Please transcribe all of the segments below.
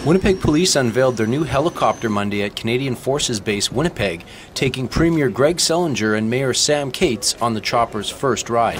Winnipeg Police unveiled their new helicopter Monday at Canadian Forces Base Winnipeg, taking Premier Greg Selinger and Mayor Sam Cates on the chopper's first ride.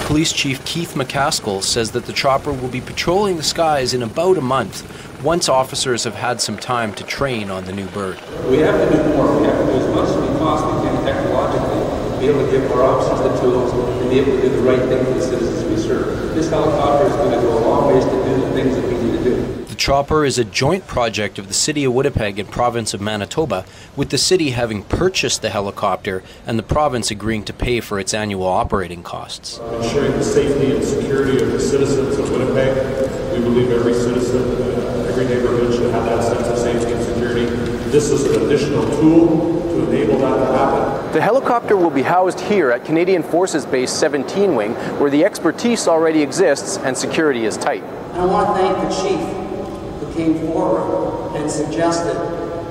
Police Chief Keith McCaskill says that the chopper will be patrolling the skies in about a month, once officers have had some time to train on the new bird. We have to do more. We have to do as much as we possibly can technologically, be able to give our officers the tools and be able to do the right thing for the citizens we serve. This helicopter is going to go a long ways to do the things that we need to do. The chopper is a joint project of the City of Winnipeg and Province of Manitoba, with the city having purchased the helicopter and the province agreeing to pay for its annual operating costs. Ensuring the safety and security of the citizens of Winnipeg. We believe every citizen, every neighborhood should have that sense of safety and security. This is an additional tool to enable that to happen. The helicopter will be housed here at Canadian Forces Base 17 Wing, where the expertise already exists and security is tight. I want to thank the chief who came forward and suggested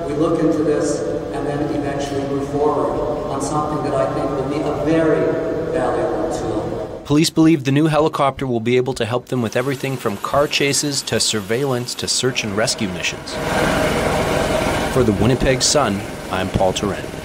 we look into this and then eventually move forward on something that I think will be a very valuable tool. Police believe the new helicopter will be able to help them with everything from car chases to surveillance to search and rescue missions. For the Winnipeg Sun, I'm Paul Turenne.